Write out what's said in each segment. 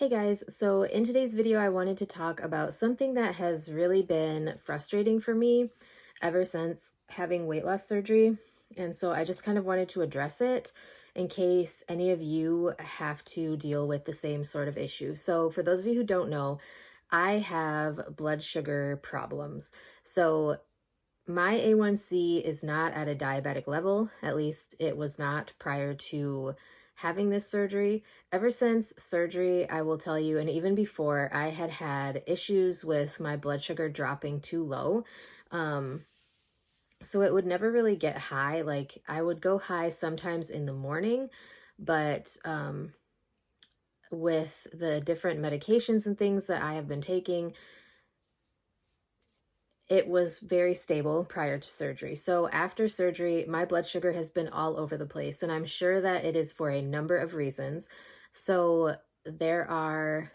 Hey guys, so in today's video, I wanted to talk about something that has really been frustrating for me ever since having weight loss surgery. And so I just kind of wanted to address it in case any of you have to deal with the same sort of issue. So for those of you who don't know, I have blood sugar problems. So my A1C is not at a diabetic level, at least it was not prior to having this surgery. Ever since surgery, I will tell you, and even before, I had had issues with my blood sugar dropping too low. Um, so it would never really get high. Like I would go high sometimes in the morning, but with the different medications and things that I have been taking, it was very stable prior to surgery. So after surgery, my blood sugar has been all over the place, and I'm sure that it is for a number of reasons. So there are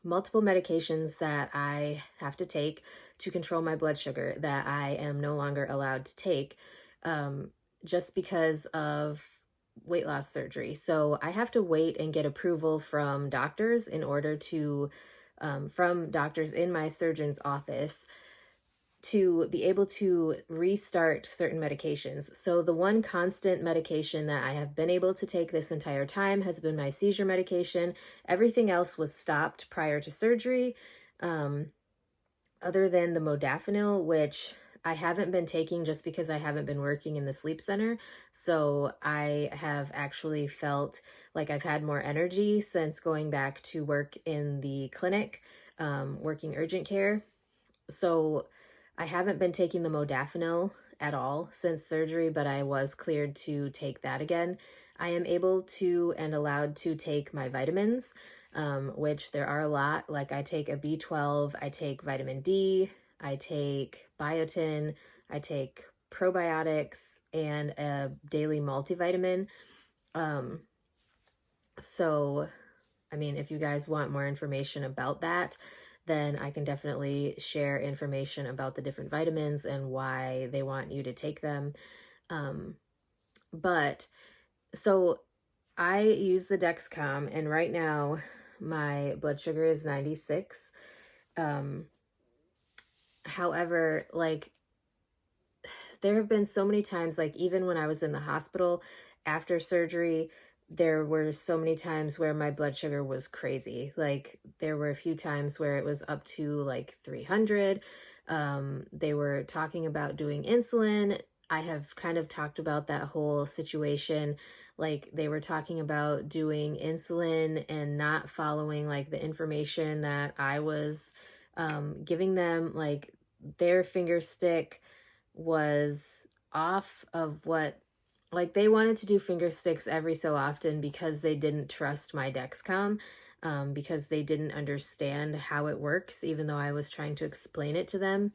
multiple medications that I have to take to control my blood sugar that I am no longer allowed to take um, just because of weight loss surgery. So I have to wait and get approval from doctors in order to, from doctors in my surgeon's office to be able to restart certain medications. So the one constant medication that I have been able to take this entire time has been my seizure medication. Everything else was stopped prior to surgery, um, other than the modafinil, which I haven't been taking just because I haven't been working in the sleep center. So I have actually felt like I've had more energy since going back to work in the clinic, working urgent care. So I haven't been taking the modafinil at all since surgery, but I was cleared to take that again. I am able to and allowed to take my vitamins, which there are a lot. Like I take a B12, I take vitamin D, I take biotin, I take probiotics, and a daily multivitamin. Um, so, I mean, if you guys want more information about that, then I can definitely share information about the different vitamins and why they want you to take them. Um, but so I use the Dexcom, and right now my blood sugar is 96. Um, However, like there have been so many times, like even when I was in the hospital after surgery, there were so many times where my blood sugar was crazy. Like there were a few times where it was up to like 300. They were talking about doing insulin. I have kind of talked about that whole situation. Like they were talking about doing insulin and not following like the information that I was giving them. Like their finger stick was off of what, like they wanted to do finger sticks every so often because they didn't trust my Dexcom, because they didn't understand how it works, even though I was trying to explain it to them,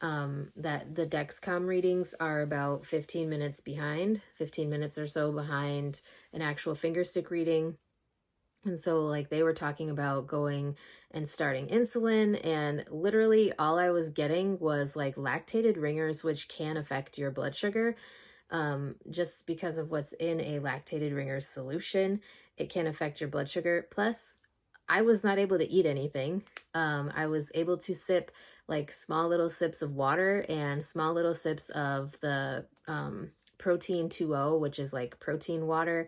that the Dexcom readings are about 15 minutes behind, 15 minutes or so behind an actual finger stick reading. And so, like, they were talking about going and starting insulin, and literally all I was getting was like lactated ringers, which can affect your blood sugar. Just because of what's in a lactated ringer solution, it can affect your blood sugar. Plus, I was not able to eat anything. I was able to sip like small little sips of water and small little sips of the protein 2O, which is like protein water,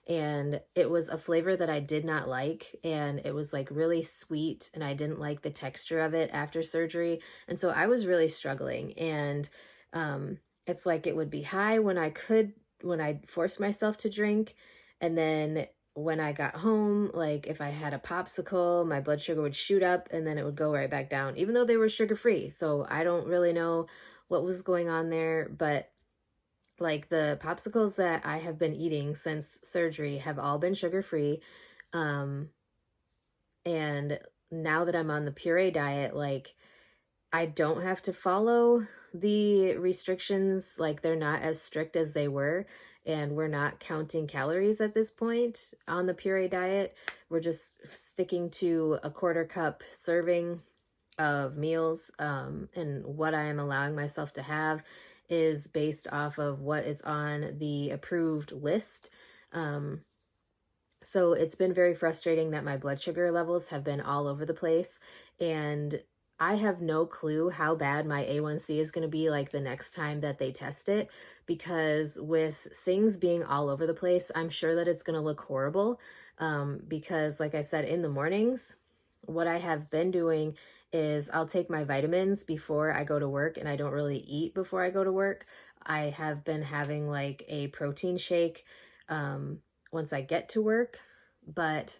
and it was a flavor that I did not like, and it was like really sweet, and I didn't like the texture of it after surgery, and so I was really struggling. And it's like it would be high when I forced myself to drink, and then when I got home, like if I had a popsicle, my blood sugar would shoot up and then it would go right back down, even though they were sugar free. So I don't really know what was going on there, but like the popsicles that I have been eating since surgery have all been sugar free. Um, and now that I'm on the puree diet, like I don't have to follow the restrictions. Like they're not as strict as they were. And we're not counting calories at this point on the puree diet. We're just sticking to a quarter cup serving of meals, and what I am allowing myself to have is based off of what is on the approved list. Um, So it's been very frustrating that my blood sugar levels have been all over the place. And I have no clue how bad my A1C is going to be like the next time that they test it, because with things being all over the place, I'm sure that it's going to look horrible. Because, like I said, in the mornings, what I have been doing is I'll take my vitamins before I go to work, and I don't really eat before I go to work. I have been having like a protein shake once I get to work, but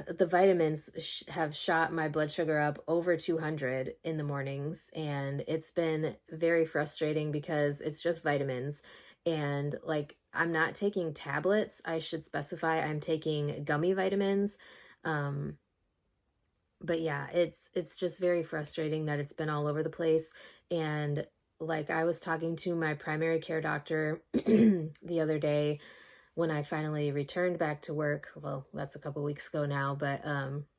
the vitamins have shot my blood sugar up over 200 in the mornings, and it's been very frustrating because it's just vitamins. And like, I'm not taking tablets. I should specify I'm taking gummy vitamins. Um, but yeah, it's just very frustrating that it's been all over the place. And like, I was talking to my primary care doctor the other day when I finally returned back to work. Well, that's a couple weeks ago now, but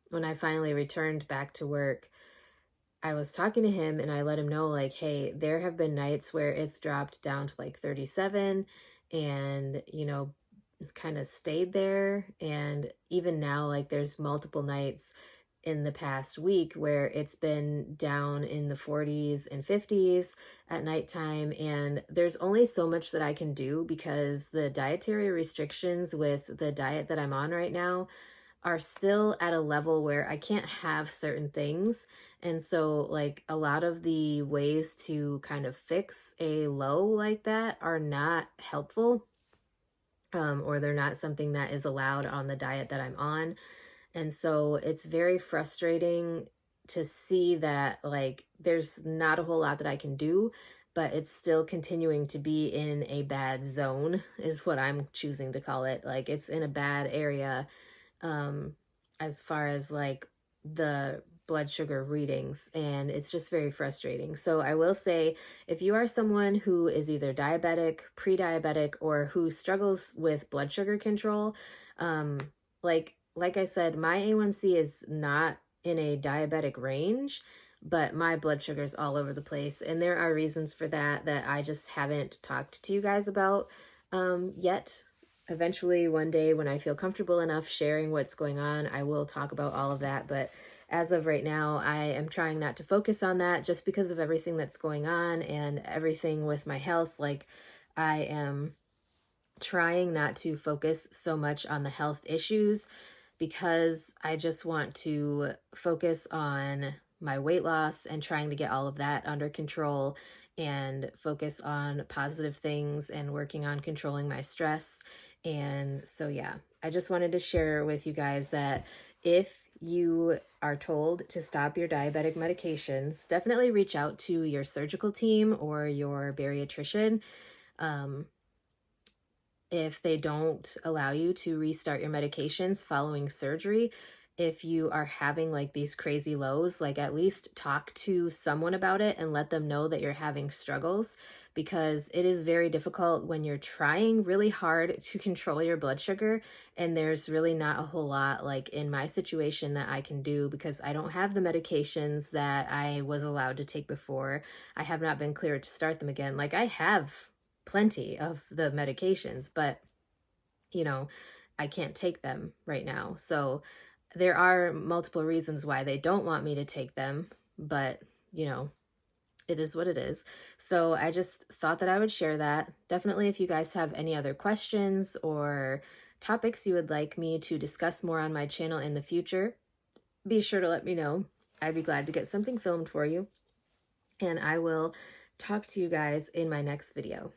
when I finally returned back to work, I was talking to him and I let him know, like, hey, there have been nights where it's dropped down to like 37, and, kind of stayed there. And even now, like, there's multiple nights in the past week where it's been down in the 40s and 50s at nighttime. And there's only so much that I can do because the dietary restrictions with the diet that I'm on right now are still at a level where I can't have certain things. And so, like, a lot of the ways to kind of fix a low like that are not helpful, or they're not something that is allowed on the diet that I'm on. And so it's very frustrating to see that, like, there's not a whole lot that I can do, but it's still continuing to be in a bad zone, is what I'm choosing to call it. Like, it's in a bad area, um, as far as like the blood sugar readings, and it's just very frustrating. So I will say, if you are someone who is either diabetic, pre-diabetic, or who struggles with blood sugar control, um, like I said, my A1C is not in a diabetic range, but my blood sugar is all over the place, and there are reasons for that that I just haven't talked to you guys about yet. Eventually, one day when I feel comfortable enough sharing what's going on, I will talk about all of that. But as of right now, I am trying not to focus on that just because of everything that's going on and everything with my health. Like, I am trying not to focus so much on the health issues because I just want to focus on my weight loss and trying to get all of that under control, and focus on positive things and working on controlling my stress. And so, yeah, I just wanted to share with you guys that if you are told to stop your diabetic medications, definitely reach out to your surgical team or your bariatrician. If they don't allow you to restart your medications following surgery, if you are having like these crazy lows, like, at least talk to someone about it and let them know that you're having struggles, because it is very difficult when you're trying really hard to control your blood sugar and there's really not a whole lot, like in my situation, that I can do because I don't have the medications that I was allowed to take before. I have not been cleared to start them again. Like, I have plenty of the medications, but I can't take them right now. So there are multiple reasons why they don't want me to take them, but it is what it is. So I just thought that I would share that. Definitely, if you guys have any other questions or topics you would like me to discuss more on my channel in the future, be sure to let me know. I'd be glad to get something filmed for you. And I will talk to you guys in my next video.